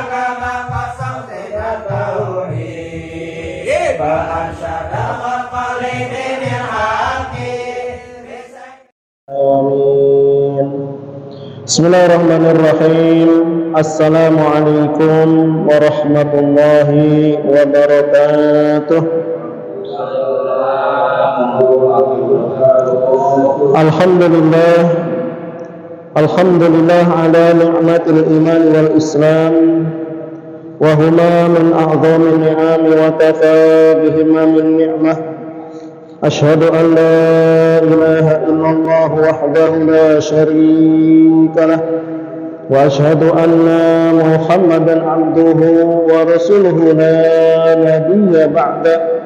kama qasam tidak tauhid ba'asyada maqalidin al-hakim. Amin. Bismillahirrahmanirrahim. Assalamualaikum warahmatullahi wabarakatuh. Alhamdulillah. Alhamdulillah ala ni'matil iman wal islam wa huma min a'zami ni'am wa kafa bihima min ni'mah. Ashhadu an la ilaha illallah wahdahu la syarika lah wa ashhadu anna Muhammadan abduhu wa rasuluhu la nabiyya ba'da.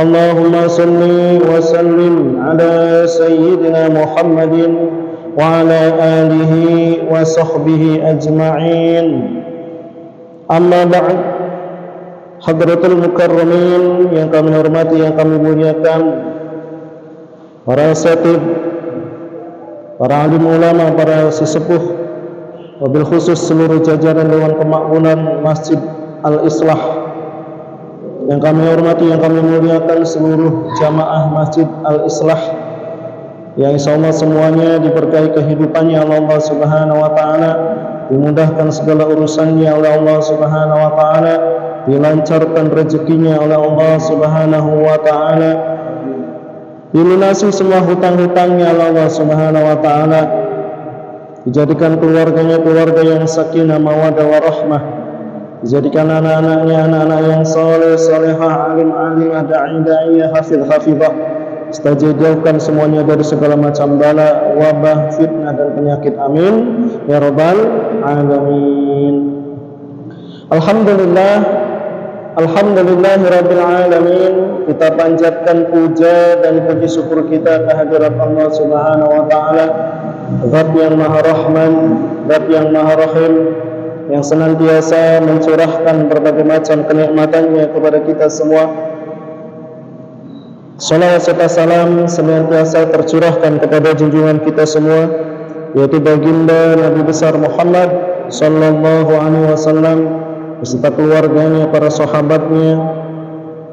Allahumma salli wa sallim ala sayyidina Muhammadin wa ala alihi wa sahbihi ajma'in. Amma ba'd. Hadratul mukarramin yang kami hormati, yang kami muliakan, para asatidz, para alim ulama, para sesepuh, wabil khusus seluruh jajaran Dewan Kemakmuran Masjid Al-Islah yang kami hormati, yang kami muliakan, seluruh jamaah Masjid Al-Islah yang insyaallah semuanya diberkahi kehidupannya oleh Allah Subhanahu wa taala, dimudahkan segala urusannya oleh Allah Subhanahu wa taala, dilancarkan rezekinya oleh Allah Subhanahu wa taala, dilunasi semua hutang-hutangnya oleh Allah Subhanahu wa taala, dijadikan keluarganya keluarga yang sakinah mawaddah warahmah, dijadikan anak-anaknya anak-anak yang saleh salehah, alim alimah, da'i da'iyah, hafidh hafizah, jauhkan semuanya dari segala macam bala, wabah, fitnah dan penyakit. Amin ya rabbal alamin. Alhamdulillah, alhamdulillahirabbil alamin. Kita panjatkan puja dan puji syukur kita kehadirat Allah Subhanahu wa taala, Zat yang Maha Rahman, Zat yang Maha Rahim, yang senantiasa mencurahkan berbagai macam kenikmatannya kepada kita semua. Salawat serta salam senantiasa tercurahkan kepada junjungan kita semua, yaitu baginda Nabi besar Muhammad sallallahu alaihi wasallam beserta keluarganya, para sahabatnya,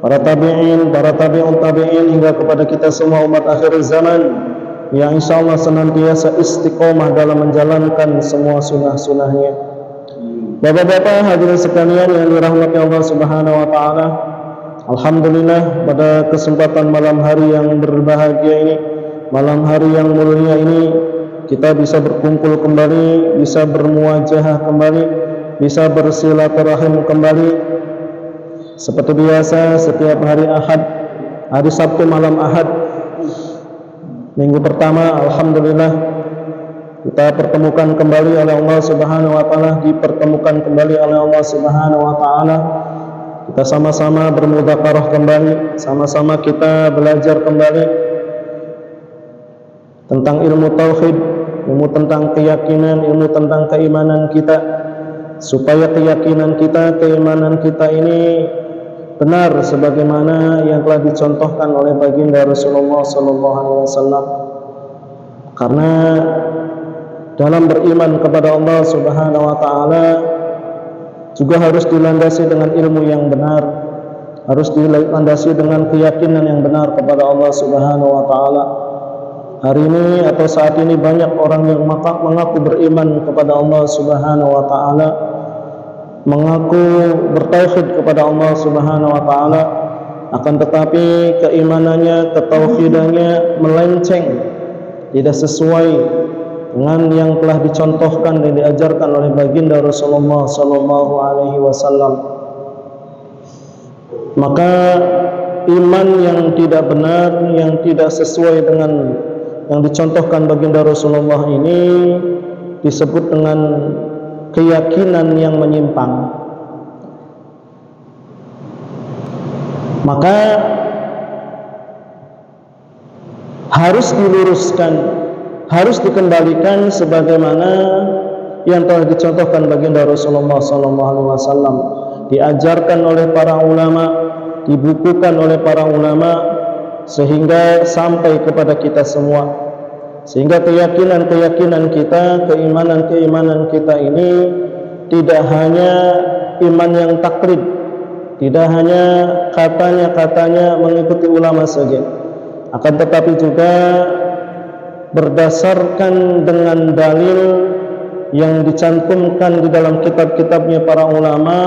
para tabi'in, para tabi'un tabi'in, hingga kepada kita semua umat akhir zaman yang insyaallah senantiasa istiqomah dalam menjalankan semua sunnah-sunnahnya. Bapak-bapak hadirin sekalian yang dirahmati Allah Subhanahu wa taala, alhamdulillah pada kesempatan malam hari yang berbahagia ini, malam hari yang mulia ini, kita bisa berkumpul kembali, bisa bermuajahah kembali, bisa bersilaturahim kembali. Seperti biasa setiap hari Ahad, hari Sabtu malam Ahad, minggu pertama, alhamdulillah kita pertemukan kembali oleh Allah Subhanahu wa taala, dipertemukan kembali oleh Allah Subhanahu wa taala. Kita sama-sama bermudzakarah kembali, sama-sama kita belajar kembali tentang ilmu tauhid, ilmu tentang keyakinan, ilmu tentang keimanan kita, supaya keyakinan kita, keimanan kita ini benar sebagaimana yang telah dicontohkan oleh baginda Rasulullah sallallahu alaihi wasallam. Karena dalam beriman kepada Allah Subhanahu wa taala juga harus dilandasi dengan ilmu yang benar, harus dilandasi dengan keyakinan yang benar kepada Allah Subhanahu wa taala. Hari ini atau saat ini banyak orang yang mengaku beriman kepada Allah Subhanahu wa taala, mengaku bertauhid kepada Allah Subhanahu wa taala, akan tetapi keimanannya, ketauhidannya melenceng, tidak sesuai dengan yang telah dicontohkan dan diajarkan oleh baginda Rasulullah sallallahu alaihi wasallam. Maka iman yang tidak benar, yang tidak sesuai dengan yang dicontohkan baginda Rasulullah ini disebut dengan keyakinan yang menyimpang. Maka harus diluruskan, harus dikembalikan sebagaimana yang telah dicontohkan baginda Rasulullah SAW, diajarkan oleh para ulama, dibukukan oleh para ulama, sehingga sampai kepada kita semua, sehingga keyakinan-keyakinan kita, keimanan-keimanan kita ini tidak hanya iman yang taklid, tidak hanya katanya mengikuti ulama saja, akan tetapi juga berdasarkan dengan dalil yang dicantumkan di dalam kitab-kitabnya para ulama,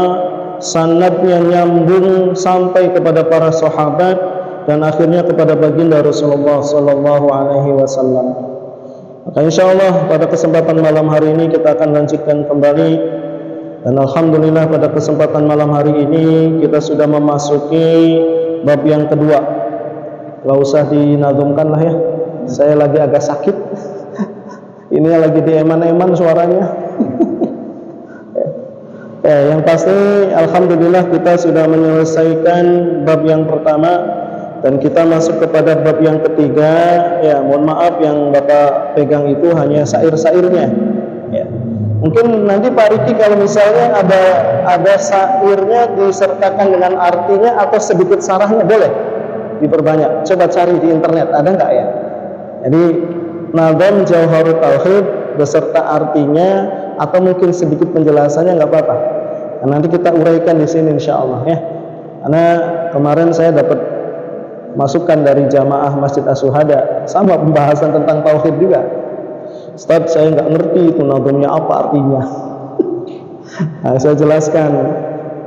sanadnya nyambung sampai kepada para sahabat dan akhirnya kepada baginda Rasulullah sallallahu alaihi wasallam. Maka insyaallah pada kesempatan malam hari ini kita akan lanjutkan kembali, dan alhamdulillah pada kesempatan malam hari ini kita sudah memasuki bab yang kedua. Gak usah dinazumkan lah ya, saya lagi agak sakit. Ini lagi di eman-eman suaranya. Yang pasti alhamdulillah kita sudah menyelesaikan bab yang pertama dan kita masuk kepada bab yang ketiga. Ya, mohon maaf yang Bapak pegang itu hanya syair-syairnya. Ya. Mungkin nanti Pak Riki kalau misalnya ada syairnya disertakan dengan artinya atau sedikit sarahnya boleh diperbanyak. Coba cari di internet, ada nggak ya? Jadi Nadham Jauharut Tauhid beserta artinya atau mungkin sedikit penjelasannya nggak apa-apa. Nah, nanti kita uraikan di sini insya Allah ya. Karena kemarin saya dapat masukan dari jamaah Masjid As-Suhada sama pembahasan tentang tauhid juga. Ustaz, saya nggak ngerti itu nadhamnya apa artinya. Nah, saya jelaskan.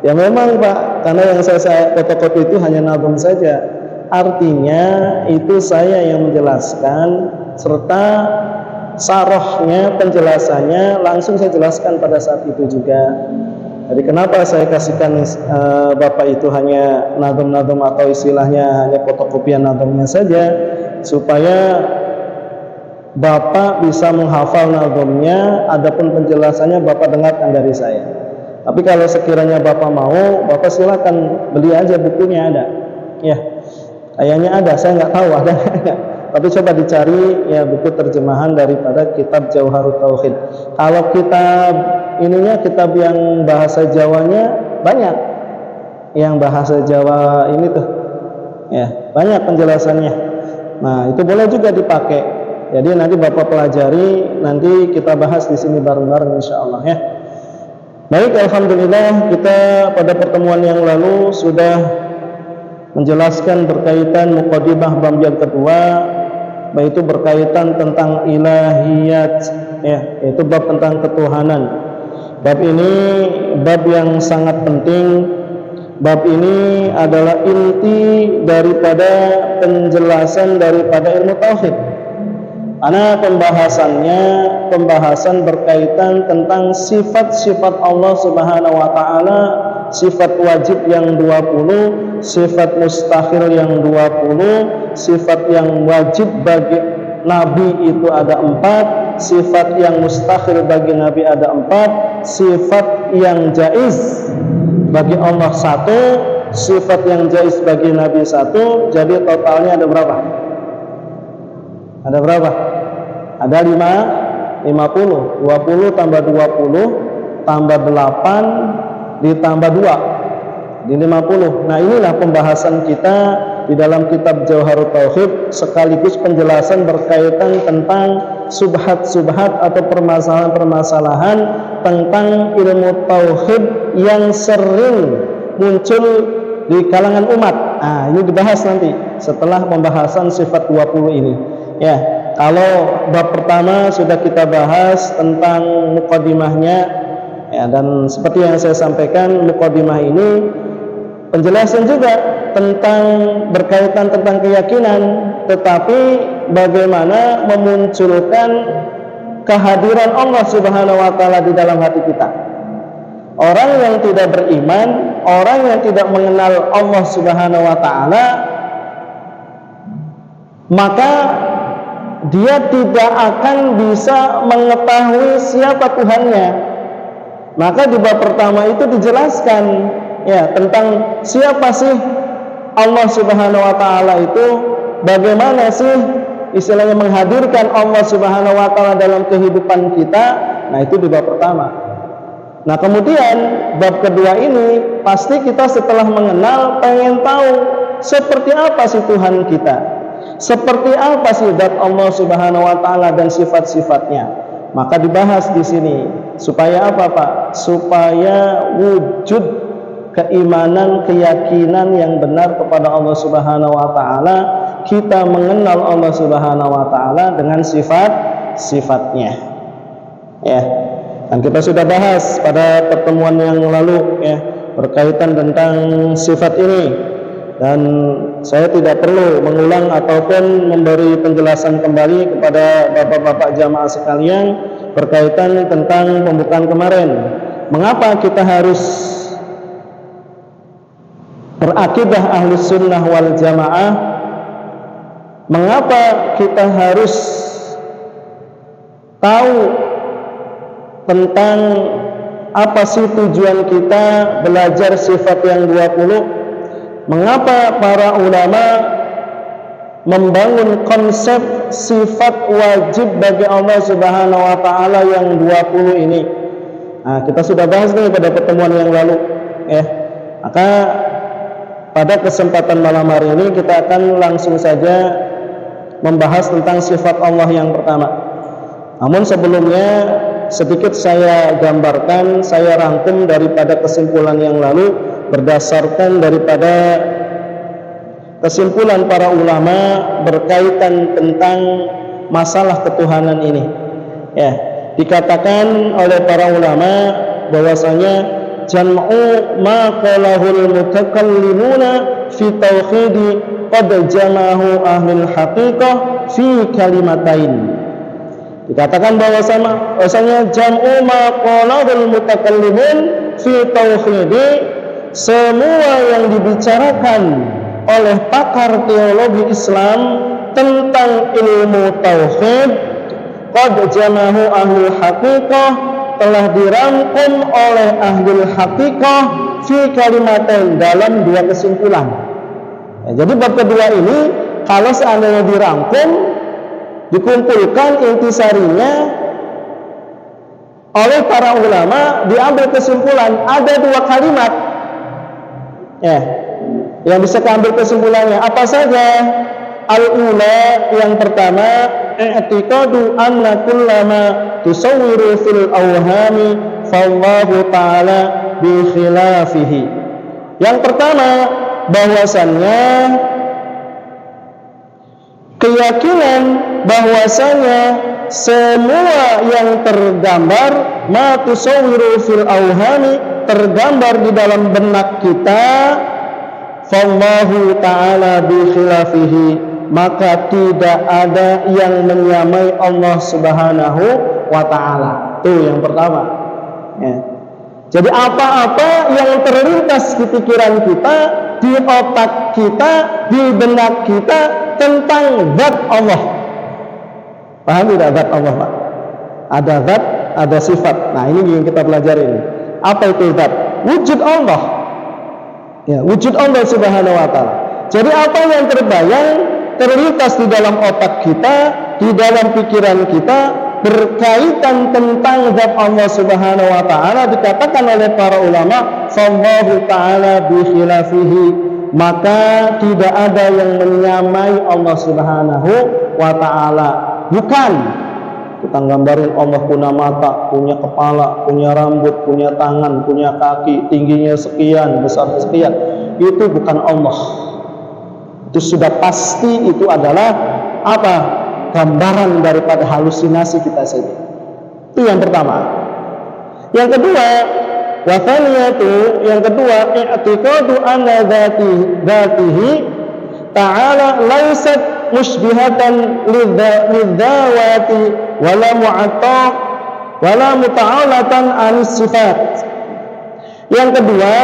Ya memang Pak, karena yang saya fotokopi itu hanya nadham saja. Artinya itu saya yang menjelaskan serta sarahnya, penjelasannya langsung saya jelaskan pada saat itu juga. Jadi kenapa saya kasihkan Bapak itu hanya nadham-nadham atau istilahnya hanya fotokopian nadhamnya saja, supaya Bapak bisa menghafal nadhamnya, adapun penjelasannya Bapak dengarkan dari saya. Tapi kalau sekiranya Bapak mau, Bapak silakan beli aja bukunya, ada. Ya, kayaknya ada, saya nggak tahu ada nggak. Tapi coba dicari ya buku terjemahan daripada kitab Jauharut Tauhid. Kalau kitab ininya, kitab yang bahasa Jawanya banyak. Yang bahasa Jawa ini tuh ya banyak penjelasannya. Nah, itu boleh juga dipakai. Jadi nanti Bapak pelajari, nanti kita bahas di sini bareng-bareng insyaallah ya. Baik, alhamdulillah kita pada pertemuan yang lalu sudah menjelaskan berkaitan muqaddimah bab yang kedua, yaitu berkaitan tentang ilahiyat ya, yaitu bab tentang ketuhanan. Bab ini bab yang sangat penting. Bab ini adalah inti daripada penjelasan daripada ilmu tauhid. Karena pembahasan berkaitan tentang sifat-sifat Allah Subhanahu wa taala, sifat wajib yang 20, sifat mustahil yang 20, sifat yang wajib bagi Nabi itu ada 4, sifat yang mustahil bagi Nabi ada 4, sifat yang jaiz bagi Allah 1, sifat yang jaiz bagi Nabi 1. Jadi totalnya ada berapa? Ada berapa? Ada 50. 20 tambah 20 tambah 8 ditambah 2 di 50. Nah, inilah pembahasan kita di dalam kitab Jauharut Tauhid, sekaligus penjelasan berkaitan tentang subhat-subhat atau permasalahan-permasalahan tentang ilmu tauhid yang sering muncul di kalangan umat. Nah, ini dibahas nanti setelah pembahasan sifat 20 ini. Ya, kalau bab pertama sudah kita bahas tentang muqaddimahnya, ya, dan seperti yang saya sampaikan, muqaddimah ini penjelasan juga tentang berkaitan tentang keyakinan, tetapi bagaimana memunculkan kehadiran Allah Subhanahu wa taala di dalam hati kita. Orang yang tidak beriman, orang yang tidak mengenal Allah Subhanahu wa taala, maka dia tidak akan bisa mengetahui siapa Tuhannya. Maka di bab pertama itu dijelaskan ya tentang siapa sih Allah Subhanahu wa taala itu, bagaimana sih istilahnya menghadirkan Allah Subhanahu wa taala dalam kehidupan kita. Nah, itu di bab pertama. Nah, kemudian bab kedua ini pasti kita setelah mengenal pengen tahu seperti apa sih Tuhan kita, seperti apa sih zat Allah Subhanahu wa taala dan sifat-sifatnya. Maka dibahas di sini Supaya apa, Pak? Supaya wujud keimanan, keyakinan yang benar kepada Allah Subhanahu wa taala, kita mengenal Allah Subhanahu wa taala dengan sifat-sifatnya. Ya. Dan kita sudah bahas pada pertemuan yang lalu ya, berkaitan tentang sifat ini. Dan saya tidak perlu mengulang ataupun memberi penjelasan kembali kepada bapak-bapak jamaah sekalian berkaitan tentang pembukaan kemarin. Mengapa kita harus berakidah Ahlus Sunnah wal Jamaah? Mengapa kita harus tahu tentang apa sih tujuan kita belajar sifat yang 20? Mengapa para ulama membangun konsep sifat wajib bagi Allah Subhanahu wa taala yang 20 ini? Nah, kita sudah bahas nih pada pertemuan yang lalu ya. Maka pada kesempatan malam hari ini kita akan langsung saja membahas tentang sifat Allah yang pertama. Namun sebelumnya sedikit saya gambarkan, saya rangkum daripada kesimpulan yang lalu berdasarkan daripada kesimpulan para ulama berkaitan tentang masalah ketuhanan ini. Ya, dikatakan oleh para ulama bahwasanya jam'u ma qalahul mutakallimuna fi tauhidi qad jama'ahu ahlul haqiqah fi kalimatain. Dikatakan bahwasanya jam'u ma qalahul mutakallimun fi tauhidi, semua yang dibicarakan oleh pakar teologi Islam tentang ilmu tauhid qad jama'ahu ahlul haqiqah, telah dirangkum oleh ahlul haqiqah fi kalimatain, dalam dua kesimpulan. Ya, jadi bab kedua ini kalau seandainya dirangkum, dikumpulkan intisarinya oleh para ulama, diambil kesimpulan ada dua kalimat ya, yang bisa diambil kesimpulannya. Apa saja? Al-ula, yang pertama, i'tiqadu anna kullama tusawwiru fil awhami fallahu ta'ala bi khilafihi. Yang pertama, bahwasannya keyakinan bahwasanya semua yang tergambar ma tusawwiru fil awhami, tergambar di dalam benak kita, fallahu ta'ala bi khilafihi, maka tidak ada yang menyamai Allah Subhanahu wa ta'ala. Itu yang pertama ya. Jadi apa-apa yang terlintas di pikiran kita, di otak kita, di benak kita tentang zat Allah. Paham tidak zat Allah, Pak? Ada zat, ada sifat. Nah, ini yang kita pelajari ini. Apa itu zat? Wujud Allah. Ya, wujud Allah Subhanahu wa ta'ala. Jadi apa yang terbayang, terlintas di dalam otak kita, di dalam pikiran kita berkaitan tentang zat Allah Subhanahu wa ta'ala, dikatakan oleh para ulama fallahu ta'ala bi khilafihi, maka tidak ada yang menyamai Allah Subhanahu wa ta'ala. Bukan kita gambarin Allah punya mata, punya kepala, punya rambut, punya tangan, punya kaki, tingginya sekian, besar sekian. Itu bukan Allah. Itu sudah pasti itu adalah apa? Gambaran daripada halusinasi kita saja. Itu yang pertama. Yang kedua, wa thaniyatu, yang kedua, i'tiqadu anna dzatihi ta'ala laysat musybihatan lidzawati wala mu'attaq wala muta'alatan anis sifat. Yang kedua,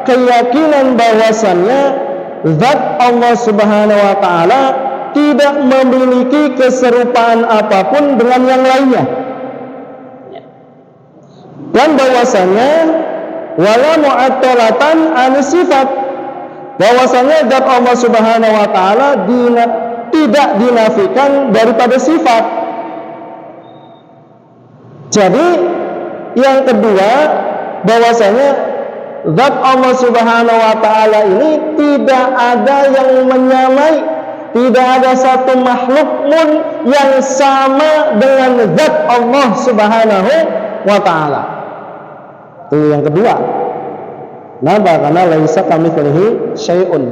keyakinan bahwasannya zat Allah Subhanahu wa ta'ala tidak memiliki keserupaan apapun dengan yang lainnya, dan bahwasannya wala mu'attalatan anis sifat, bahwasannya zat Allah Subhanahu wa ta'ala tidak dinafikan daripada sifat. Jadi yang kedua, bahwasanya zat Allah Subhanahu wa ta'ala ini tidak ada yang menyamai, tidak ada satu makhluk pun yang sama dengan zat Allah Subhanahu wa ta'ala. Itu yang kedua. Kenapa? Karena laisa kamitslihi syai'un.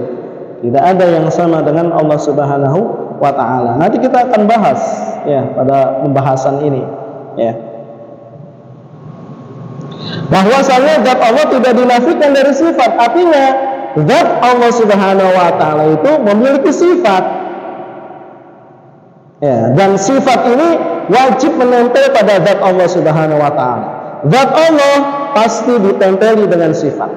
Tidak ada yang sama dengan Allah Subhanahu wa ta'ala. Nanti kita akan bahas ya pada pembahasan ini ya. Bahwasanya zat Allah tidak dinafikan dari sifat, artinya zat Allah Subhanahu wa ta'ala itu memiliki sifat. Ya, dan sifat ini wajib menempel pada zat Allah Subhanahu wa ta'ala. Zat Allah pasti ditempeli dengan sifat.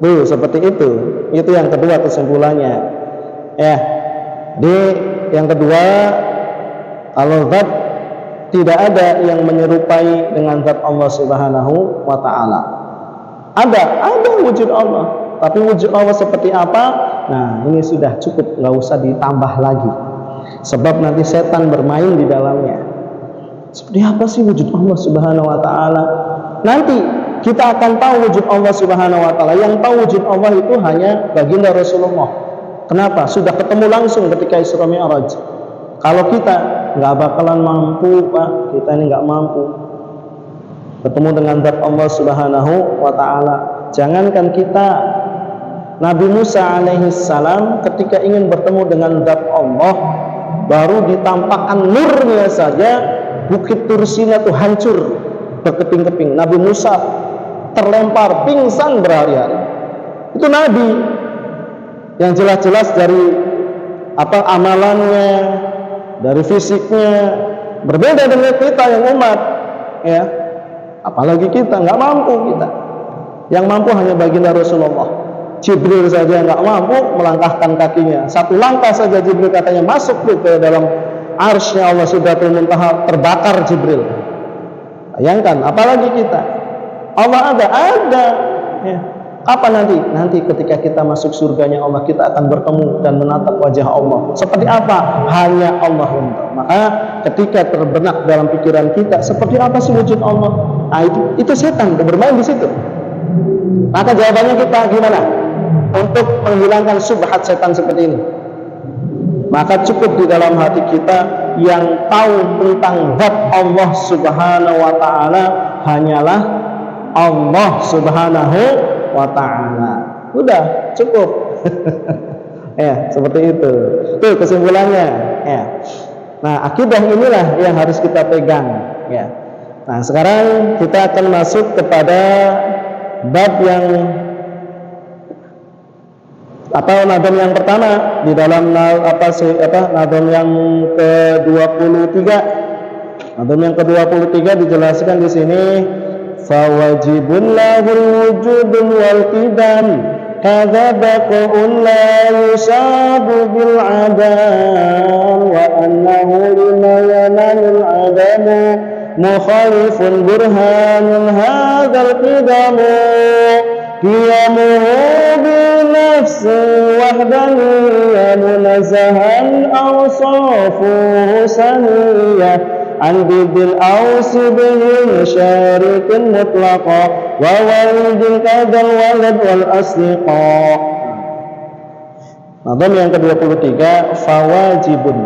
Seperti itu. Itu yang kedua kesimpulannya. Ya. Jadi yang kedua, kalau zat tidak ada yang menyerupai dengan zat Allah Subhanahu wa ta'ala. Ada wujud Allah, tapi wujud Allah seperti apa? Nah, ini sudah cukup, nggak usah ditambah lagi. Sebab nanti setan bermain di dalamnya. Seperti apa sih wujud Allah Subhanahu wa ta'ala? Nanti kita akan tahu wujud Allah Subhanahu wa ta'ala. Yang tahu wujud Allah itu hanya baginda Rasulullah. Kenapa? Sudah ketemu langsung ketika Isra Mi'raj. Kalau kita nggak bakalan mampu, Pak, kita ini nggak mampu ketemu dengan zat Allah Subhanahu wa ta'ala. Jangankan kita, Nabi Musa alaihissalam ketika ingin bertemu dengan zat Allah, baru ditampakkan nurnya saja bukit Tursina itu hancur berkeping-keping. Nabi Musa terlempar pingsan berhari-hari. Itu Nabi yang jelas-jelas dari amalannya, dari fisiknya berbeda dengan kita yang umat ya. Apalagi kita nggak mampu, kita yang mampu hanya baginda Rasulullah. Jibril saja nggak mampu melangkahkan kakinya, satu langkah saja Jibril katanya masuk ke dalam arsy Allah Sidratul Muntaha, terbakar Jibril. Bayangkan, apalagi kita. Allah ada ya. Apa nanti ketika kita masuk surganya Allah, kita akan bertemu dan menatap wajah Allah. Seperti apa? Hanya Allah yang tahu. Maka ketika terbenak dalam pikiran kita, seperti apa sih wujud Allah? Nah, itu setan bermain di situ. Maka jawabannya kita gimana? Untuk menghilangkan subhat setan seperti ini. Maka cukup di dalam hati kita yang tahu tentang zat Allah Subhanahu wa ta'ala hanyalah Allah Subhanahu wa ta'ala. Udah cukup. Ya, seperti itu. Itu kesimpulannya ya. Nah, akidah inilah yang harus kita pegang ya. Nah, sekarang kita akan masuk kepada bab yang nadom yang pertama di dalam nadom yang ke-23. Nadom yang ke-23 dijelaskan di sini, fawajibun lahul wujudun wal qidam hadza baqa'un la yusabu bil adam wa annahu lima yanalul adamu mukhalifun burhanun hadzal qidamu qiyamuhu bi nafsi wahdaniyya munazzahan awsafuhu saniyah an bidil awsi bihi syarikin mutlaqa wa walidin kadal walad wal asliqa. Nadam yang ke-23, fawajibun,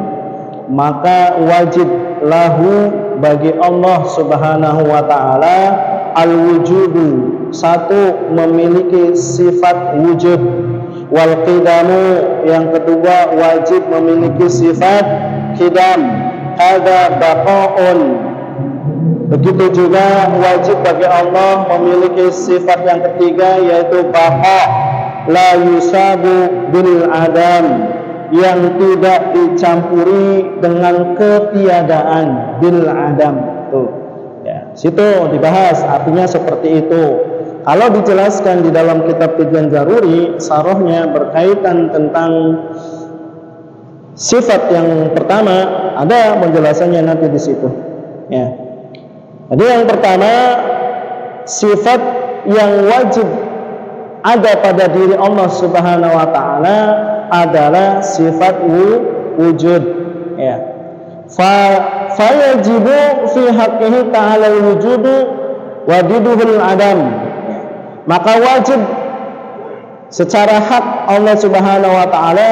maka wajib lahu bagi Allah Subhanahu wa ta'ala al-wujudu, satu memiliki sifat wujud, wal qidamu, yang kedua wajib memiliki sifat qidam, ada baqa'un. Begitu juga wajib bagi Allah memiliki sifat yang ketiga, yaitu baqa', la yusabu bil adam, yang tidak dicampuri dengan ketiadaan, bil adam. Tuh ya, situ dibahas artinya seperti itu. Kalau dijelaskan di dalam kitab Tijan Zaruri, sarohnya berkaitan tentang sifat yang pertama, ada penjelasannya nanti di situ. Ya. Jadi yang pertama, sifat yang wajib ada pada diri Allah Subhanahu wa ta'ala adalah sifat wujud. Ya. Fayajibu fi haqqihi ta'ala wujudu wa diduhul adam. Ya. Maka wajib secara hak Allah Subhanahu wa ta'ala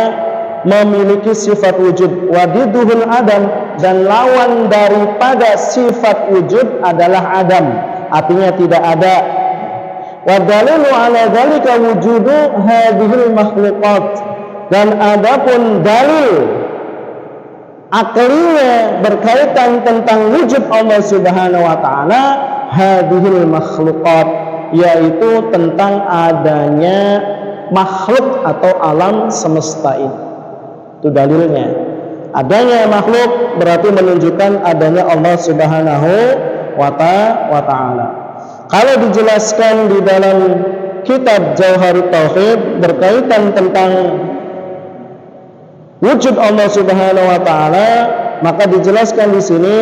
memiliki sifat wujud, wadiduhul adam, dan lawan daripada sifat wujud adalah adam, artinya tidak ada. Wa dalilu ala dzalika wujudu hadhil makhluqat, dan adapun dalil aklinya berkaitan tentang wujud Allah Subhanahu wa taala hadhil makhluqat, yaitu tentang adanya makhluk atau alam semesta ini. Itu dalilnya. Adanya makhluk berarti menunjukkan adanya Allah Subhanahu wa taala. Kalau dijelaskan di dalam kitab Jauharut Tauhid berkaitan tentang wujud Allah Subhanahu wa taala, maka dijelaskan di sini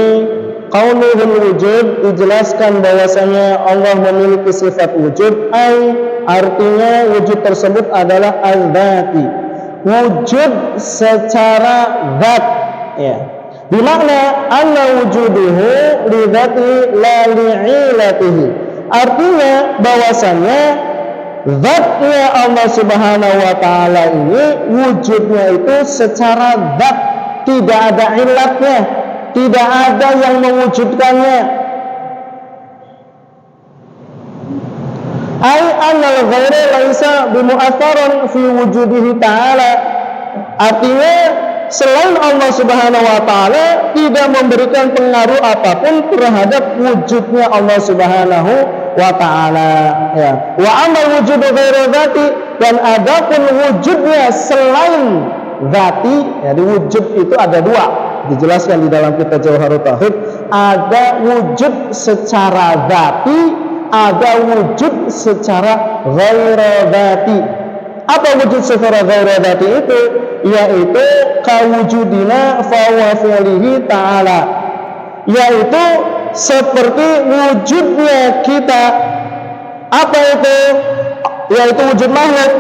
qauluhul wujud, dijelaskan bahwasanya Allah memiliki sifat wujud, artinya wujud tersebut adalah al-dzati, wujud secara zat, ya. Bimakna anna wujuduhu li dzati la li'ilatihi, artinya bahwasanya zatnya Allah Subhanahu wa taala ini wujudnya itu secara zat, tidak ada ilatnya, tidak ada yang mewujudkannya. Ai annal ghaira laisa bimu'atharan fi wujudihi ta'ala, artinya selain Allah Subhanahu wa taala tidak memberikan pengaruh apapun terhadap wujudnya Allah Subhanahu wa taala, ya. Wa amal wujudu ghairu dzati, dan adapun wujudnya selain dzati, jadi wujud itu ada dua, dijelaskan di dalam kitab Jauharut Tauhid, ada wujud secara dzati, ada wujud secara ghairu dzati. Apa wujud secara ghairu dzati itu? Yaitu kawujudina fa wa fi'lihi ta'ala, yaitu seperti wujudnya kita. Apa itu? Yaitu wujud makhluk,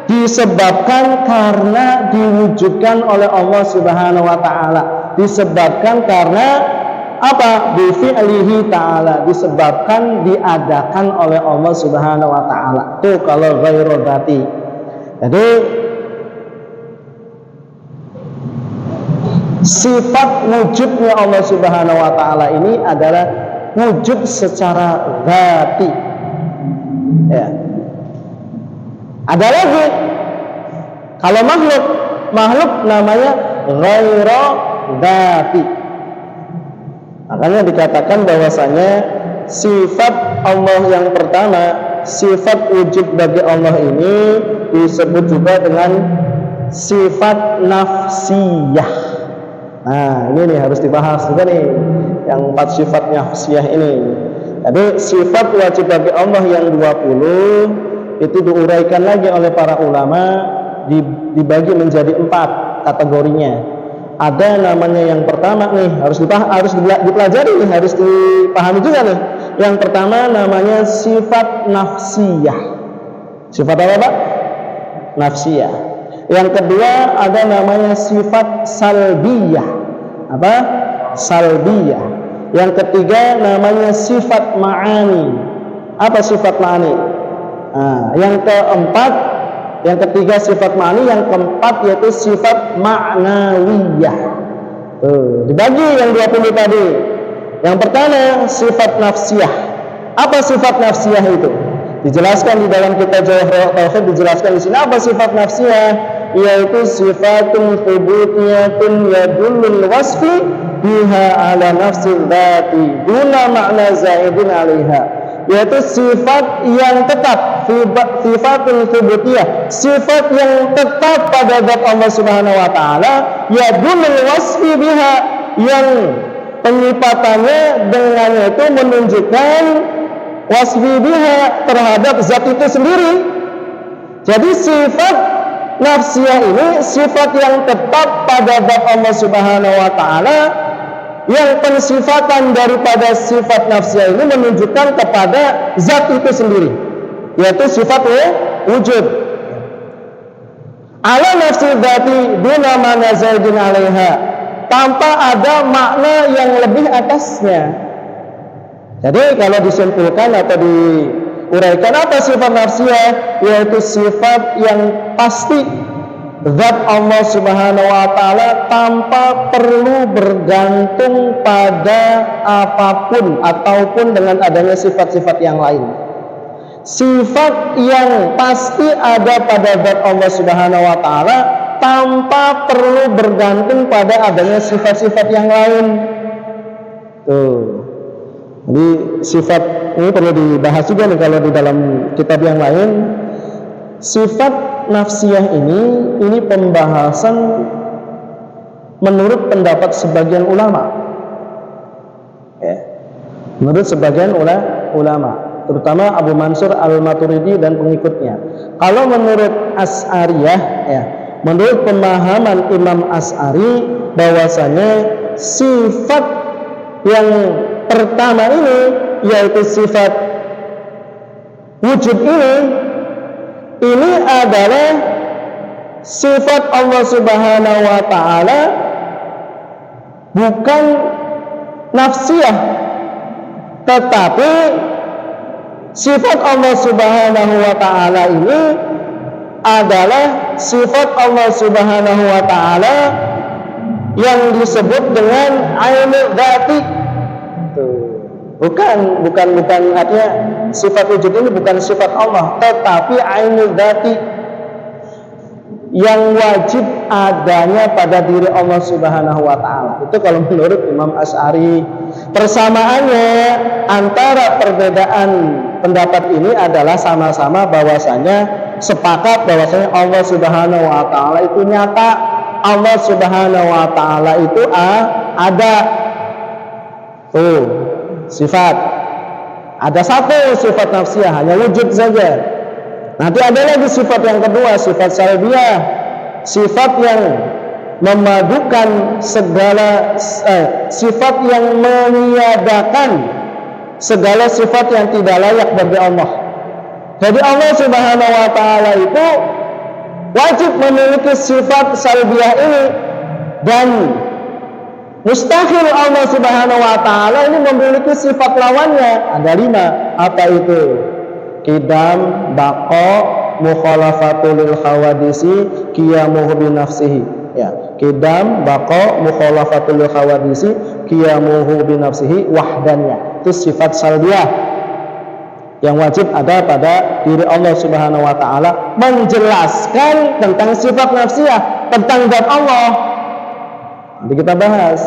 disebabkan karena diwujudkan oleh Allah Subhanahu wa taala, disebabkan karena apa? Bi fi'lihi ta'ala, disebabkan diadakan oleh Allah Subhanahu wa taala. Itu kalau ghairu dzati. Jadi sifat wujudnya Allah Subhanahu wa taala ini adalah wujud secara dzati, ya. Ada lagi kalau makhluk namanya ghairu dzati. Makanya dikatakan bahwasanya sifat Allah yang pertama, sifat wujud bagi Allah ini disebut juga dengan sifat nafsiyah. Nah, ini nih harus dibahas juga nih, yang 4 sifat nafsiyah ini. Jadi sifat wajib bagi Allah yang 20 itu diuraikan lagi oleh para ulama, dibagi menjadi 4 kategorinya. Ada namanya yang pertama nih, harus dipelajari nih, harus dipahami juga nih. Yang pertama namanya sifat nafsiyah. Sifat apa, Pak? Nafsiyah. Yang kedua ada namanya sifat salbiyah. Apa? Salbiyah. Yang ketiga namanya sifat ma'ani. Apa sifat ma'ani? Nah, yang keempat, yang ketiga sifat ma'ani, yang keempat yaitu sifat ma'nawiyah. Dibagi yang 20 tadi. Yang pertama sifat nafsiyah. Apa sifat nafsiyah itu? Dijelaskan di dalam kitab Jauharut Tauhid, dijelaskan di sini apa sifat nafsiyah, yaitu sifatun thubutiyatun yadullul wasfi biha ala nafsil dzati duna makna zaidin 'alaiha, yaitu sifat yang tetap, sifatun thubutiyah, sifat yang tetap pada zat Allah Subhanahu wa taala, yadullul wasfi biha, yang penyifatannya dengannya itu menunjukkan wasfi biha terhadap zat itu sendiri. Jadi sifat nafsiyah ini sifat yang tetap pada zat Allah Subhanahu wa taala, yang pensifatan daripada sifat nafsiyah ini menunjukkan kepada zat itu sendiri, yaitu sifat wujud. Ala nafsi dzati duna mana zaidin 'alaiha, tanpa ada makna yang lebih atasnya. Jadi kalau disimpulkan atau diuraikan apa sifat nafsiyah, yaitu sifat yang pasti, zat Allah Subhanahu wa taala tanpa perlu bergantung pada apapun ataupun dengan adanya sifat-sifat yang lain. Sifat yang pasti ada pada zat Allah Subhanahu wa taala tanpa perlu bergantung pada adanya sifat-sifat yang lain. Tuh. Jadi sifat ini perlu dibahas juga nih kalau di dalam kitab yang lain. Sifat nafsiyah ini pembahasan menurut pendapat sebagian ulama. Ya. Menurut sebagian ulama, terutama Abu Mansur Al-Maturidi dan pengikutnya. Kalau menurut Asy'ariyah, ya, menurut pemahaman Imam Asy'ari bahwasanya sifat yang pertama ini yaitu sifat wujud ini adalah sifat Allah Subhanahu wa taala bukan nafsiyah, tetapi sifat Allah Subhanahu wa taala ini adalah sifat Allah Subhanahu wa taala yang disebut dengan ainul dzati. Bukan artinya sifat wujud ini bukan sifat Allah, tetapi ainul dzati yang wajib adanya pada diri Allah Subhanahu wa taala. Itu kalau menurut Imam Asy'ari. Persamaannya antara perbedaan pendapat ini adalah sama-sama bahwasanya sepakat bahwasanya Allah Subhanahu wa taala itu nyata, Allah Subhanahu wa taala itu ada. Tuh, sifat. Ada satu sifat nafsiyah, hanya wujud saja. Nanti ada lagi sifat yang kedua, sifat salbiyah, sifat yang memadukan segala sifat yang meniadakan segala sifat yang tidak layak bagi Allah. Jadi Allah Subhanahu wa taala itu wajib memiliki sifat salbiyah ini, dan mustahil Allah Subhanahu wa taala ini memiliki sifat lawannya. Ada 5. Apa itu? Qidam, baqa, mukhalafatul lil hawadisi, qiyamuhu bi nafsihi. Ya, qidam, baqa, mukhalafatul lil hawadisi, qiyamuhu bi nafsihi, wahdaniyah. Itu sifat salbiyah yang wajib ada pada diri Allah Subhanahu wa taala, menjelaskan tentang sifat nafsiyah, tentang zat Allah. Nanti kita bahas.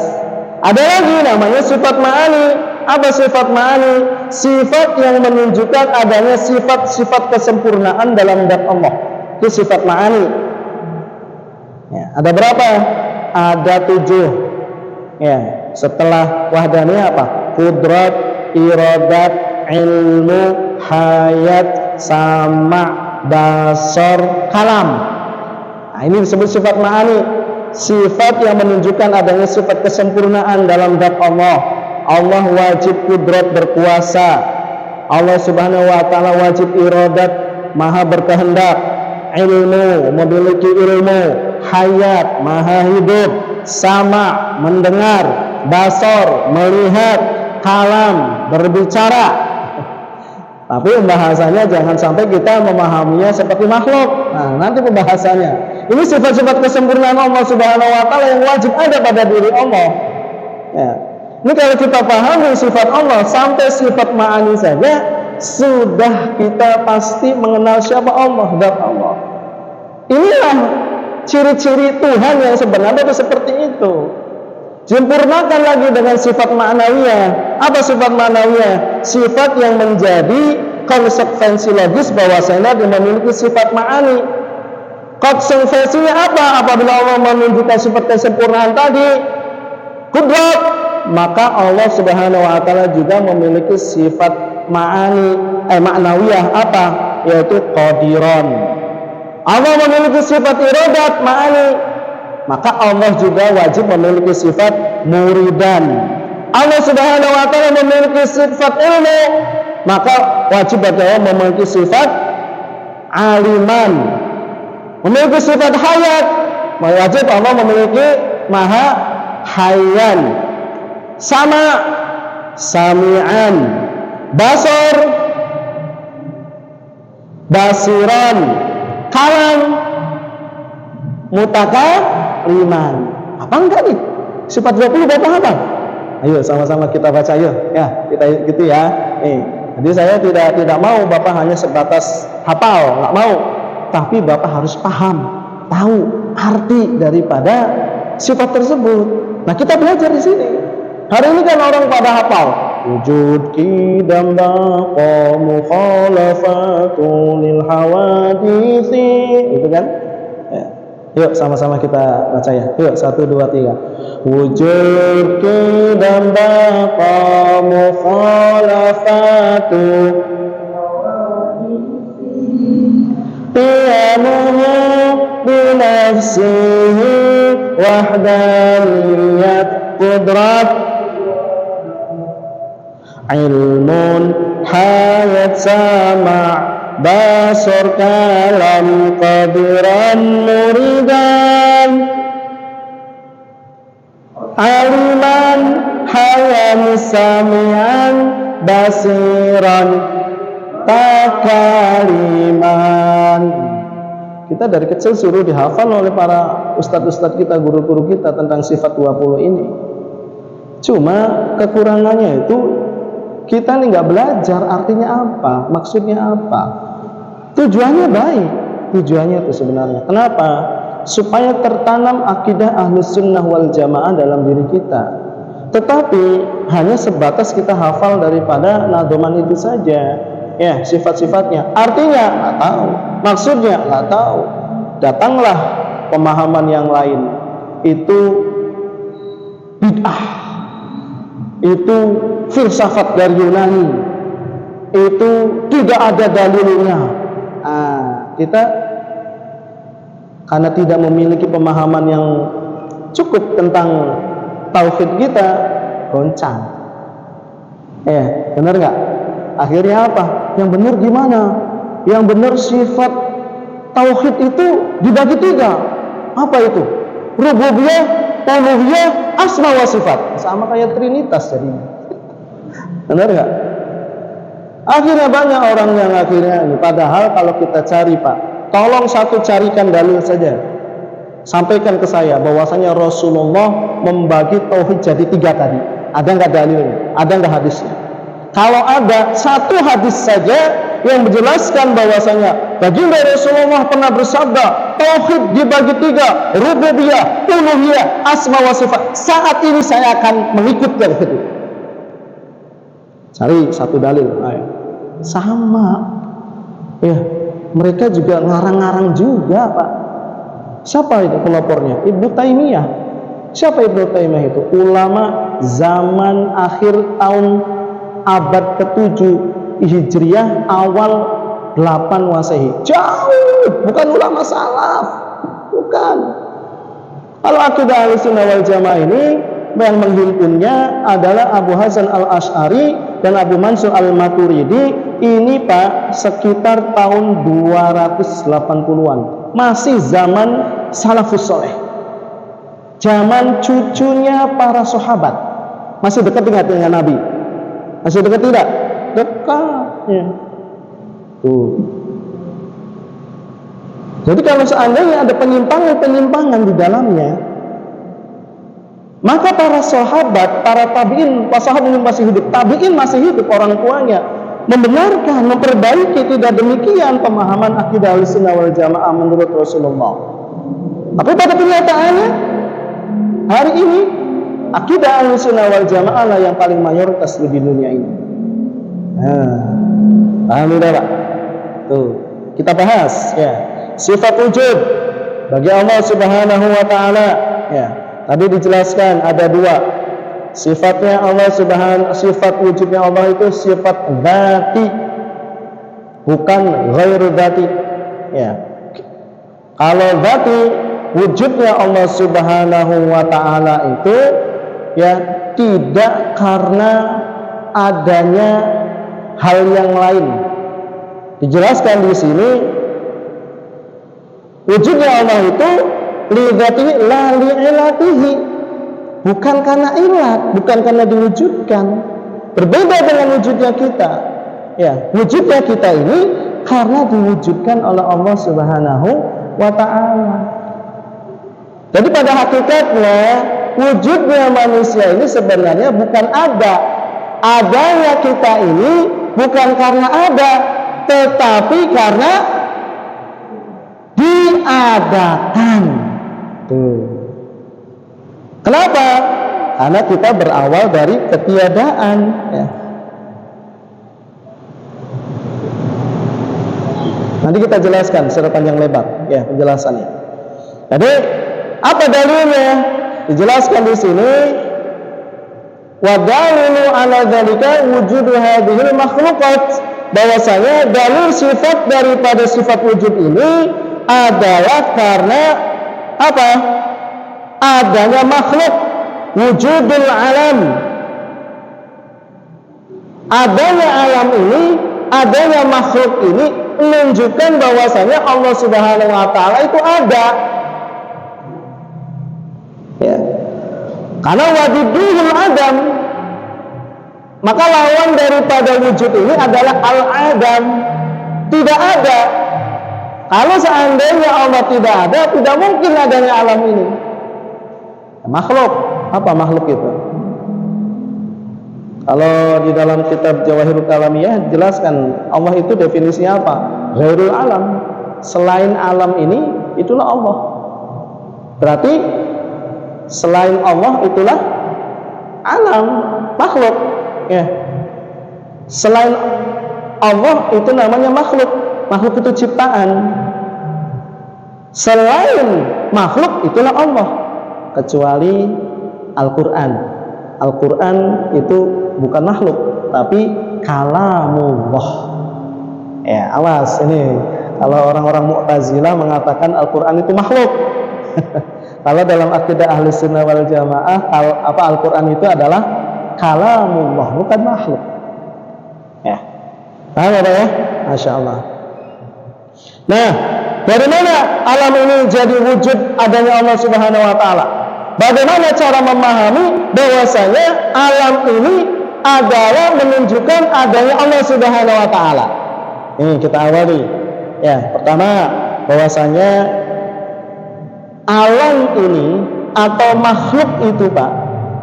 Ada lagi namanya sifat ma'ani. Apa sifat ma'ani? Sifat yang menunjukkan adanya sifat-sifat kesempurnaan dalam zat Allah. Itu sifat ma'ani. Ya, ada berapa? Ada 7. Ya, setelah wahdaniyah apa? Qudrat, iradat, ilmu, hayat, sama, basar, kalam. Nah, ini disebut sifat ma'ani. Sifat yang menunjukkan adanya sifat kesempurnaan dalam zat Allah. Allah wajib kudrat, berkuasa. Allah Subhanahu wa taala wajib iradat, maha berkehendak. Ilmu, memiliki ilmu. Hayat, maha hidup. Sama, mendengar. Basar, melihat. Kalam, berbicara. Tapi pembahasannya jangan sampai kita memahaminya seperti makhluk. Nah, nanti pembahasannya. Ini sifat-sifat kesempurnaan Allah Subhanahu wa taala yang wajib ada pada diri Allah. Ya. Ini kalau kita pahami sifat Allah sampai sifat ma'ani saja, sudah kita pasti mengenal siapa Allah, zat Allah. Inilah ciri-ciri Tuhan yang sebenarnya seperti itu. Sempurnakan lagi dengan sifat ma'nawiyah. Apa sifat ma'nawiyah? Sifat yang menjadi konsekuensi logis bahwasanya dia memiliki sifat ma'ani. Konsekuensinya apa? Apabila Allah menunjukkan sifat kesempurnaan tadi, kudrat, maka Allah Subhanahu wa taala juga memiliki sifat ma'nawiyah. Apa? Yaitu qadiran. Allah memiliki sifat iradat ma'ani, maka Allah juga wajib memiliki sifat muridan. Allah Subhanahu wa taala memiliki sifat ilmu, maka wajib bagi Allah memiliki sifat aliman. Memiliki sifat hayat, wajib Allah memiliki maha hayyan. Sama, sami'an. Basar, basiran. Kalam, mutakaliman. Apa enggak nih? Sifat 20 Bapak hafal? Ayo sama-sama kita baca yuk. Ya, kita gitu ya. Jadi saya tidak mau Bapak hanya sebatas hafal, nggak mau. Tapi Bapak harus paham, tahu arti daripada sifat tersebut. Nah, kita belajar di sini. Hari ini kan orang pada hafal wujud qidam baqa mukhalafatu lil hawadisi, gitu kan? Ya. Yuk sama-sama kita baca ya. Yuk 1 2 3. Wujud qidam baqa mukhalafatu qiyamuhu binafsihi wahdaniyat qudrat ilmun hayat sama' basur kalam qadiran muridan aliman hayam sami'an basiran takaliman. Kita dari kecil suruh dihafal oleh para ustadz-ustadz kita, guru-guru kita tentang sifat 20 ini. Cuma kekurangannya itu kita nih nggak belajar artinya apa, maksudnya apa. Tujuannya baik, tujuannya itu sebenarnya. Kenapa? Supaya tertanam akidah Ahlus Sunnah wal Jamaah dalam diri kita. Tetapi hanya sebatas kita hafal daripada nadoman itu saja. Ya, sifat-sifatnya. Artinya nggak tahu, maksudnya nggak tahu. Datanglah pemahaman yang lain. Itu bid'ah. Itu filsafat dari Yunani, itu tidak ada dalilnya. Kita karena tidak memiliki pemahaman yang cukup tentang tauhid kita, goncang. Benar nggak? Akhirnya apa? Yang benar gimana? Yang benar sifat tauhid itu dibagi 3. Apa itu? Rububiyah, uluhiyah, asma wa sifat. Sama kayak trinitas jadinya. Benar nggak? Akhirnya banyak orang yang akhirnya ini. Padahal kalau kita cari Pak, tolong satu carikan dalil saja. Sampaikan ke saya bahwasanya Rasulullah membagi tauhid jadi 3 tadi. Ada nggak dalilnya? Ada nggak hadisnya? Kalau ada satu hadis saja yang menjelaskan bahwasanya baginda Rasulullah pernah bersabda tauhid dibagi 3, rububiyah, uluhiyah, asma wa sifat. Saat ini saya akan mengikut dari itu. Cari satu dalil. Sama. Ya, mereka juga ngarang-ngarang juga, Pak. Siapa itu pelopornya? Ibnu Taimiyah. Siapa Ibnu Taimiyah itu? Ulama zaman akhir tahun abad ke-7 Hijriah, awal 8 Masehi. Jauh, bukan ulama salaf. Bukan. Kalau akidah Ahlussunnah wal Jamaah ini yang menghimpunnya adalah Abu Hasan al-Asy'ari dan Abu Mansur al-Maturidi. Ini Pak sekitar tahun 280-an. Masih zaman salafus soleh. Zaman cucunya para sahabat. Masih dekat dengan Nabi. Masih dekat tidak? Dekat. Ya. Tuh. Jadi kalau seandainya ada penyimpangan di dalamnya, maka para sahabat, para tabi'in, para sahabat masih hidup, tabi'in masih hidup, orang tuanya membenarkan, memperbaiki tidak demikian pemahaman akidah Ahlussunnah wal Jamaah menurut Rasulullah. Tapi pada kenyataannya hari ini akidah Ahlussunnah wal Jamaah lah yang paling mayoritas di dunia ini. Paham tidak Pak? Tuh, kita bahas ya. Sifat wujud bagi Allah Subhanahu wa taala ya. Tadi dijelaskan ada 2. Sifatnya Allah sifat wujudnya Allah itu sifat dzati, bukan ghairu dzati. Ya. Kalau dzati wujudnya Allah Subhanahu wa taala itu ya tidak karena adanya hal yang lain. Dijelaskan di sini wujudnya Allah itu li dzatihi la li ilatihi, bukan karena ilat, bukan karena diwujudkan. Berbeda dengan wujudnya kita. Ya, wujudnya kita ini karena diwujudkan oleh Allah Subhanahu wa taala. Jadi pada hakikatnya wujudnya manusia ini sebenarnya bukan ada. Adanya kita ini bukan karena ada, tetapi karena diadakan. Tuh. Kenapa? Karena kita berawal dari ketiadaan. Ya. Nanti kita jelaskan secara panjang lebar, ya penjelasannya. Jadi apa dalilnya? Dijelaskan di sini. Wa dalilu ala dzalika wujud hadhil makhluqat, bahwasanya dalil sifat daripada sifat wujud ini adalah karena apa? Adanya makhluk, wujudul alam. Adanya alam ini, adanya makhluk ini menunjukkan bahwasanya Allah Subhanahu wa taala itu ada. Ya. Karena wadiduhul adam, maka lawan daripada wujud ini adalah al-adam, tidak ada. Kalau seandainya Allah tidak ada, tidak mungkin adanya alam ini. Makhluk, apa makhluk itu? Kalau di dalam kitab Jawahirul Kalamiyah jelaskan Allah itu definisinya apa? Ghairul alam, selain alam ini itulah Allah. Berarti selain Allah itulah alam, makhluk. Ya. Selain Allah itu namanya makhluk. Makhluk itu ciptaan. Selain makhluk itulah Allah. Kecuali Al-Quran. Al-Quran itu bukan makhluk, tapi kalamullah. Ya, awas ini. Kalau orang-orang Mu'tazilah mengatakan Al-Quran itu makhluk. Kalau dalam akidah ahli sunnah wal jamaah, Al-Quran itu adalah kalamullah, bukan makhluk. Ya, paham ya? Masya Allah. Nah, dari mana alam ini jadi wujud adanya Allah Subhanahu wa taala? Bagaimana cara memahami bahwasanya alam ini adalah menunjukkan adanya Allah Subhanahu wa taala? Ini kita awali. Ya, pertama bahwasanya alam ini atau makhluk itu, Pak,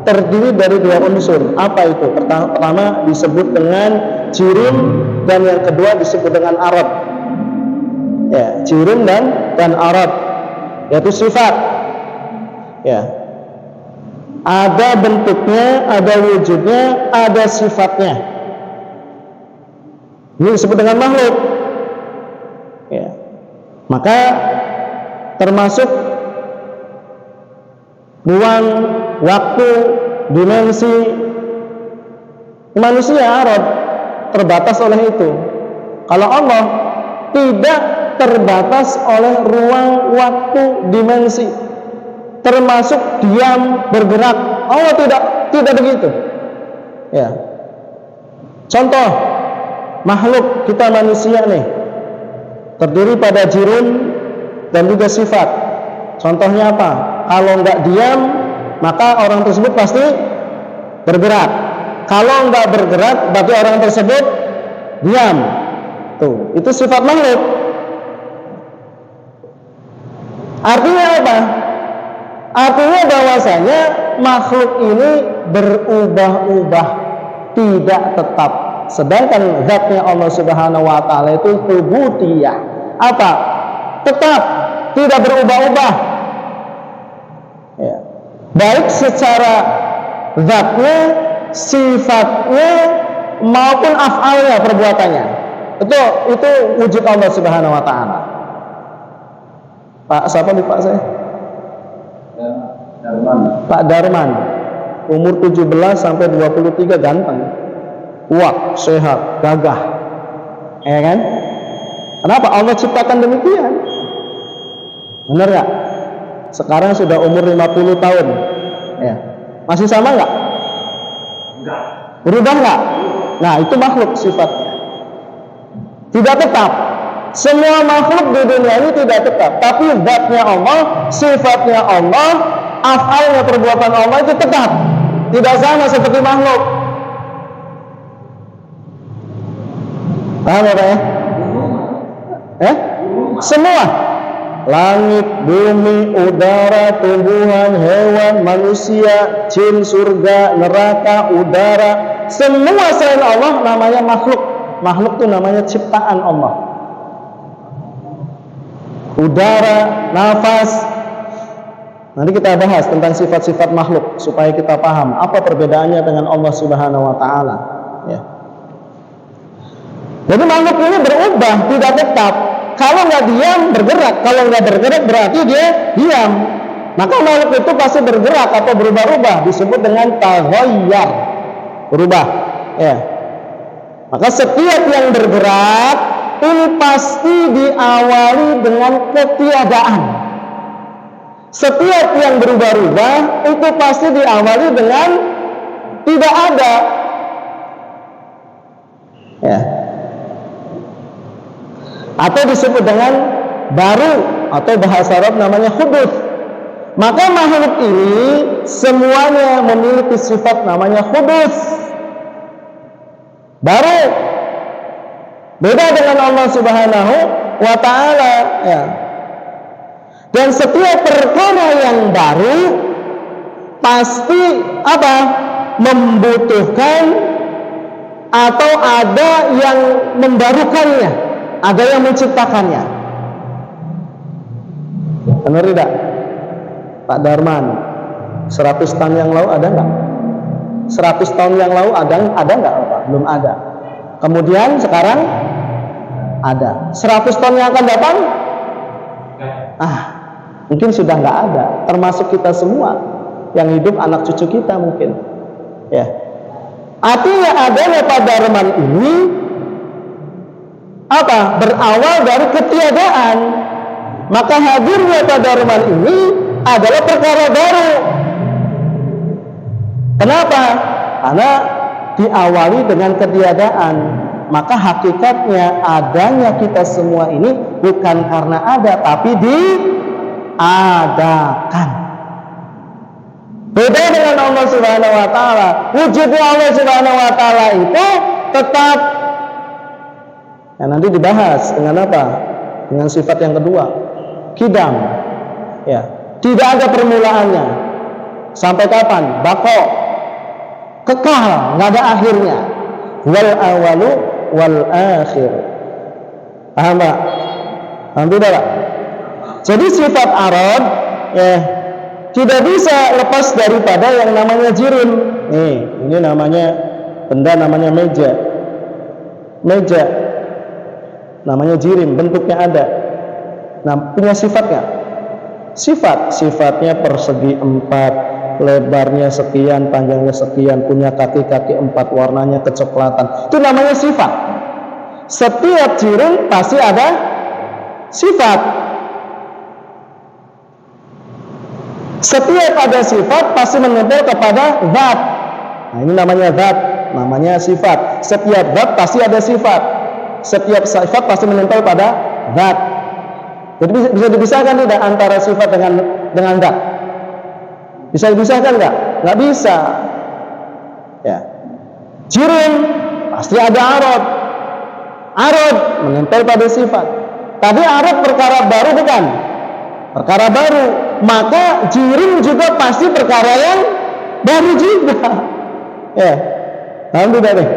terdiri dari dua unsur. Apa itu? Pertama disebut dengan jirim dan yang kedua disebut dengan arad. Ya, jirim dan arad, yaitu sifat. Ya. Ada bentuknya, ada wujudnya, ada sifatnya. Ini disebut dengan makhluk. Ya. Maka termasuk ruang, waktu, dimensi manusia arad terbatas oleh itu. Kalau Allah tidak terbatas oleh ruang, waktu, dimensi, termasuk diam, bergerak. Allah tidak begitu. Ya. Contoh makhluk kita manusia nih terdiri pada jirim dan juga sifat. Contohnya apa? Kalau nggak diam, maka orang tersebut pasti bergerak. Kalau nggak bergerak, berarti orang tersebut diam. Tuh, itu sifat makhluk. Artinya apa? Artinya bahwasanya makhluk ini berubah-ubah, tidak tetap. Sedangkan zatnya Allah Subhanahu wa taala itu ubudiyah. Apa? Tetap, tidak berubah-ubah. Ya. Baik secara zatnya, sifatnya maupun af'alnya, perbuatannya. Itu wujud Allah Subhanahu wa taala. Pak, siapa nih Pak saya? Darman. Pak Darman. Umur 17 sampai 23, ganteng. Kuat, sehat, gagah. Ya kan? Kenapa Allah ciptakan demikian? Benar gak? Sekarang sudah umur 50 tahun. Ya. Masih sama gak? Enggak. Berubah gak? Nah, itu makhluk sifatnya. Tidak tetap. Semua makhluk di dunia ini tidak tetap. Tapi zatnya Allah, sifatnya Allah, af'alnya, perbuatan Allah itu tetap. Tidak sama seperti makhluk. Paham ya Pak ya? Semua Langit, bumi, udara, tumbuhan, hewan, manusia, jin, surga, neraka, udara, semua selain Allah namanya makhluk. Makhluk itu namanya ciptaan Allah. Udara, nafas. Nanti kita bahas tentang sifat-sifat makhluk supaya kita paham apa perbedaannya dengan Allah Subhanahu wa taala, ya. Jadi makhluk ini berubah, tidak tetap. Kalau nggak diam, bergerak. Kalau nggak bergerak, berarti dia diam. Maka makhluk itu pasti bergerak atau berubah-ubah, disebut dengan taghayyar, berubah, ya. Maka setiap yang bergerak ini pasti diawali dengan ketiadaan. Setiap yang berubah-ubah itu pasti diawali dengan tidak ada, ya. Atau disebut dengan baru, atau bahasa Arab namanya huduts. Maka makhluk ini semuanya memiliki sifat namanya huduts, baru. Beda dengan Allah Subhanahu wa taala, ya. Dan setiap perkara yang baru pasti apa? Membutuhkan atau ada yang membarukannya, ada yang menciptakannya. Benar tidak? Pak Darman, 100 tahun yang lalu ada nggak? 100 tahun yang lalu ada nggak Pak? Belum ada. Kemudian sekarang ada. 100 tahun yang akan datang? Mungkin sudah nggak ada. Termasuk kita semua yang hidup, anak cucu kita mungkin. Ya. Artinya adanya Pak Darman ini apa? Berawal dari ketiadaan. Maka hadirnya Pak Darman ini adalah perkara baru. Kenapa? Karena diawali dengan ketiadaan. Maka hakikatnya adanya kita semua ini bukan karena ada, tapi diadakan. Beda dengan Allah Subhanahu wa taala. Wujudnya Allah Subhanahu wa taala itu tetap. Ya, nanti dibahas dengan apa? Dengan sifat yang kedua, qidam. Ya, tidak ada permulaannya. Sampai kapan? Baqo. Kekal, nggak ada akhirnya. Wal awalu wal akhir. Paham Pak? Paham tidak Pak? Jadi sifat Arab, ya, tidak bisa lepas daripada yang namanya jirim. Nih, ini namanya benda, namanya meja. Meja namanya jirim, bentuknya ada. Nah, punya sifatnya. Sifatnya persegi 4, lebarnya sekian, panjangnya sekian, punya kaki-kaki 4, warnanya kecoklatan. Itu namanya sifat. Setiap jirim pasti ada sifat. Setiap ada sifat pasti menempel kepada zat. Nah, ini namanya zat, namanya sifat. Setiap zat pasti ada sifat. Setiap sifat pasti menempel pada zat. Jadi bisa dipisahkan tidak antara sifat dengan zat? Bisa dipisahkan nggak? Nggak bisa. Ya. Jirim pasti ada arad. Arad menempel pada sifat. Tadi arad perkara baru bukan? Perkara baru. Maka jirim juga pasti perkara yang baru juga. Ya. Paham tidak nih?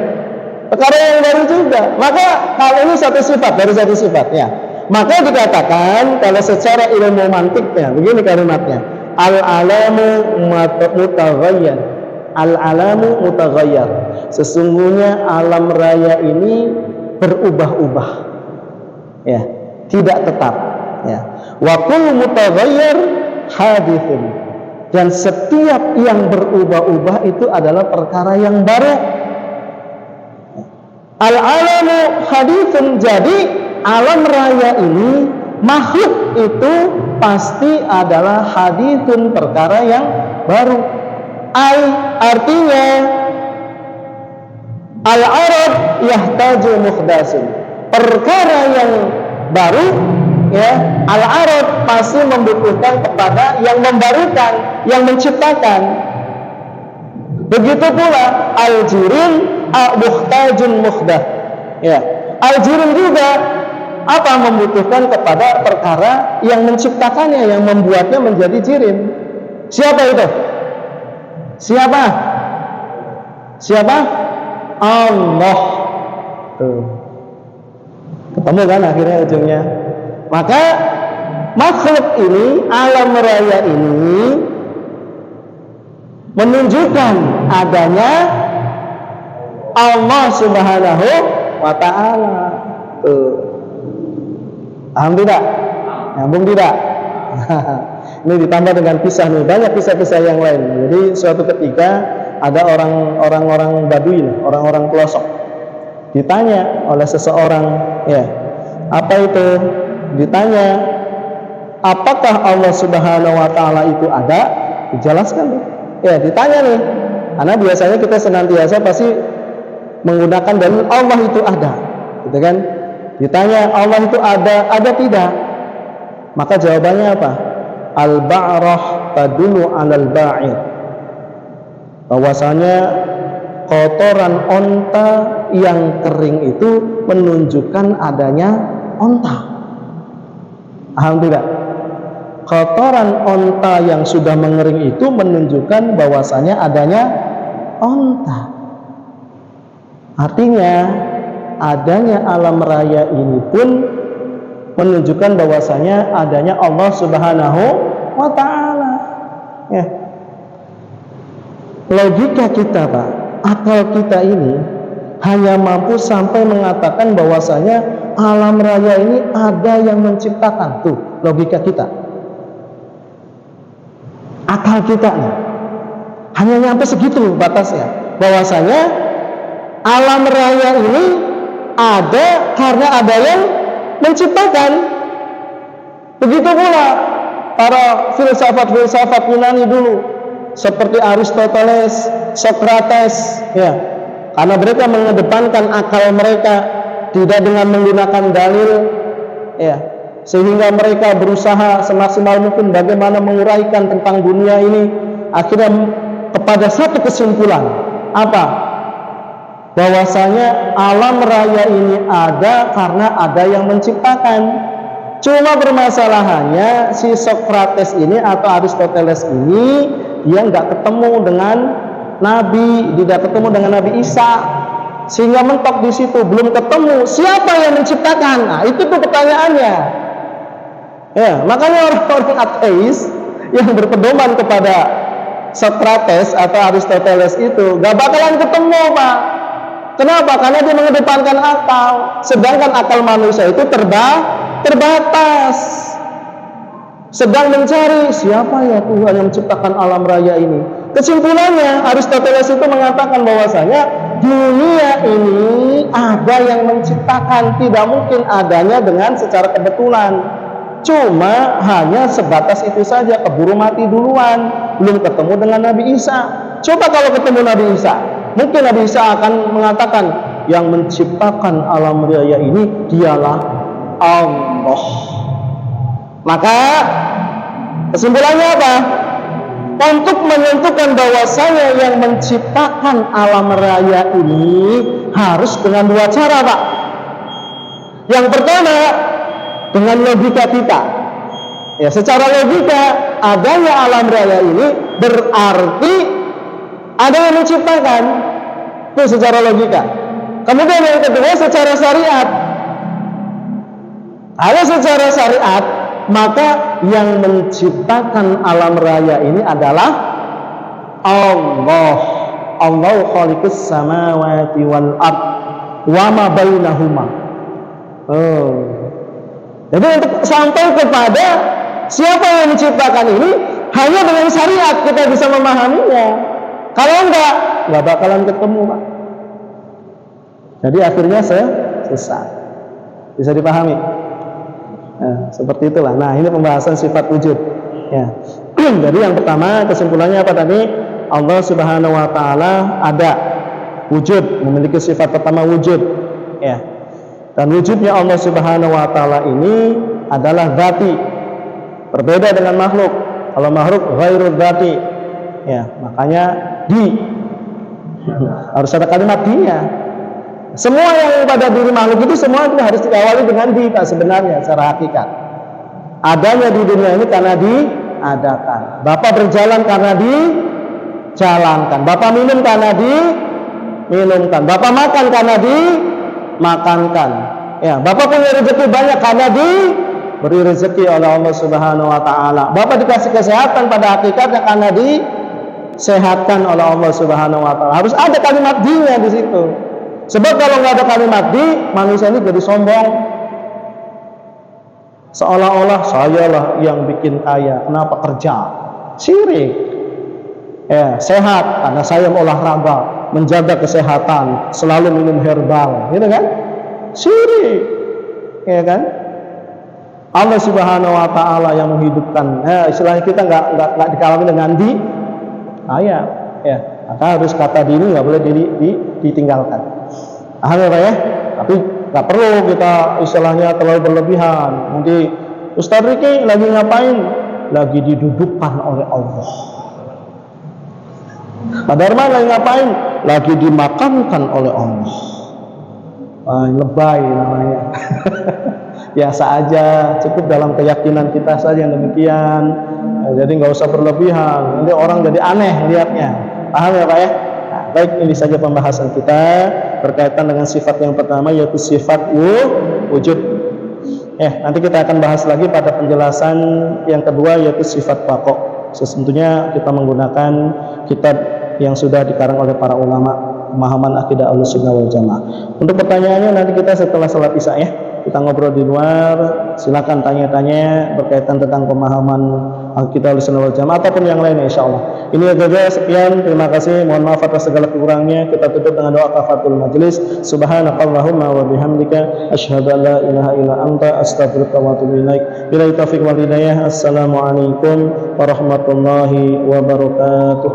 Perkara yang baru juga. Maka kalau ini satu sifat dari satu sifat, ya. Maka dikatakan kalau secara ilmu mantiknya begini kalimatnya. Al-alamu mutaghayyar. Al-alamu mutaghayyar. Sesungguhnya alam raya ini berubah-ubah. Ya, tidak tetap, ya. Wa kullu mutaghayyir haditsun. Dan setiap yang berubah-ubah itu adalah perkara yang baru. Al-alamu haditsun, jadi alam raya ini, makhluk itu pasti adalah haditsun, perkara yang baru. Artinya al-arad yahtaju muhdatsin, perkara yang baru, ya, al-arad pasti membutuhkan kepada yang membarukan, yang menciptakan. Begitu pula al-jirim muhtajun muhdats, ya. Al-jirim juga apa? Membutuhkan kepada perkara yang menciptakannya, yang membuatnya menjadi jirim. Siapa itu? Siapa? Siapa? Allah. Tuh. Ketemu kan akhirnya ujungnya. Maka makhluk ini, alam raya ini menunjukkan adanya Allah Subhanahu wa ta'ala. Tuh. Paham tidak? Nyambung tidak? Ini ditambah dengan kisah nih, banyak kisah-kisah yang lain. Jadi suatu ketika ada orang-orang Baduin, orang-orang pelosok, ditanya oleh seseorang, ya, apa itu? Ditanya, apakah Allah Subhanahu wa ta'ala itu ada? Dijelaskan nih. Ya, ditanya nih. Karena biasanya kita senantiasa pasti menggunakan dalil Allah itu ada, gitu kan? Ditanya Allah itu ada tidak? Maka jawabannya apa? Al-ba'rah tadullu 'alal ba'ir. Bahwasanya kotoran onta yang kering itu menunjukkan adanya onta. Paham tidak? Kotoran onta yang sudah mengering itu menunjukkan bahwasanya adanya onta. Artinya adanya alam raya ini pun menunjukkan bahwasanya adanya Allah Subhanahu wa ta'ala. Ya. Logika kita, Pak, akal kita ini hanya mampu sampai mengatakan bahwasanya alam raya ini ada yang menciptakan. Tuh, logika kita. Akal kita nih hanya nyampe segitu batasnya, bahwasanya alam raya ini ada karena ada yang menciptakan. Begitu pula para filsafat-filsafat Yunani dulu, seperti Aristoteles, Socrates, ya, karena mereka mengedepankan akal mereka, tidak dengan menggunakan dalil, ya, sehingga mereka berusaha semaksimal mungkin bagaimana menguraikan tentang dunia ini, akhirnya kepada satu kesimpulan, apa? Bahwasanya alam raya ini ada karena ada yang menciptakan. Cuma permasalahannya si Socrates ini atau Aristoteles ini dia nggak ketemu dengan Nabi, tidak ketemu dengan Nabi Isa, sehingga mentok di situ, belum ketemu siapa yang menciptakan. Nah, itu tuh pertanyaannya. Ya, makanya orang-orang ateis yang berpedoman kepada Socrates atau Aristoteles itu gak bakalan ketemu, Pak. Kenapa? Karena dia mengedepankan akal, sedangkan akal manusia itu terbatas. Sedang mencari siapa ya Tuhan yang menciptakan alam raya ini. Kesimpulannya Aristoteles itu mengatakan bahwasanya dunia ini ada yang menciptakan, tidak mungkin adanya dengan secara kebetulan. Cuma hanya sebatas itu saja, keburu mati duluan, belum ketemu dengan Nabi Isa. Coba kalau ketemu Nabi Isa, mungkin Nabi Isa akan mengatakan yang menciptakan alam raya ini dialah Allah. Maka kesimpulannya apa? Untuk menentukan bahwasanya yang menciptakan alam raya ini harus dengan dua cara, Pak. Yang pertama dengan logika kita. Ya, secara logika adanya alam raya ini berarti ada yang menciptakan. Itu secara logika. Kemudian yang kedua secara syariat. Kalau secara syariat, maka yang menciptakan alam raya ini adalah Allah. Allah khaliqus samawati wal ard wa ma bainahuma. Jadi untuk sampai kepada siapa yang menciptakan ini, hanya dengan syariat kita bisa memahaminya. Kalau enggak bakalan ketemu, Pak. Jadi akhirnya sesat. Bisa dipahami? Nah, seperti itulah. Nah, ini pembahasan sifat wujud. Ya. Jadi yang pertama kesimpulannya apa tadi? Allah Subhanahu wa taala ada, wujud, memiliki sifat pertama wujud. Ya. Dan wujudnya Allah Subhanahu wa taala ini adalah dzati. Berbeda dengan makhluk. Kalau makhluk ghairu dzati. Ya, makanya di harus ada kalimat di-nya. Semua yang pada diri makhluk itu semua itu harus diawali dengan di sebenarnya secara hakikat. Adanya di dunia ini karena diadakan. Bapak berjalan karena dijalankan. Bapak minum karena diminumkan. Bapak makan karena dimakankan. Ya, Bapak punya rezeki banyak karena diberi rezeki oleh Allah Subhanahu wa taala. Bapak dikasih kesehatan pada hakikatnya karena disehatkan oleh Allah Subhanahu wa taala. Harus ada kalimat di-nya di situ. Sebab kalau nggak ada kalimat di, manusia ini jadi sombong. Seolah-olah sayalah yang bikin kaya. Kenapa kerja? Syirik. Ya, sehat karena saya olahraga, menjaga kesehatan, selalu minum herbal, gitu kan? Syirik. Ya kan? Allah Subhanahu wa taala yang menghidupkan. Istilahnya kita nggak dikalami dengan di ayat. Ya, maka harus kata diri nggak boleh ditinggalkan. Paham ya Pak ya? Tapi nggak perlu kita istilahnya terlalu berlebihan. Nanti Ustaz Riki lagi ngapain? Lagi didudukkan oleh Allah. Pak Darman lagi ngapain? Lagi dimakankan oleh Allah. Lebay namanya. Biasa aja, cukup dalam keyakinan kita saja yang demikian. Jadi nggak usah berlebihan. Nanti orang jadi aneh lihatnya. Paham ya Pak ya? Nah, baik, ini saja pembahasan kita berkaitan dengan sifat yang pertama, yaitu sifat wujud. Nanti kita akan bahas lagi pada penjelasan yang kedua, yaitu sifat baqo. Sesungguhnya kita menggunakan kitab yang sudah dikarang oleh para ulama pemahaman akidah Ahlussunnah wal Jamaah. Untuk pertanyaannya nanti kita setelah salat Isya ya. Kita ngobrol di luar, silakan tanya-tanya berkaitan tentang pemahaman akidah Ahlussunnah wal Jamaah ataupun yang lainnya insyaallah. Ini saja, sekian, terima kasih, mohon maaf atas segala kekurangannya. Kita tutup dengan doa kafatul majlis. Subhanakallahumma wa bihamdika asyhadu an la ilaha illa anta astaghfiruka wa atubu ilaik. Billahi taufiq wal hidayah. Assalamualaikum warahmatullahi wabarakatuh.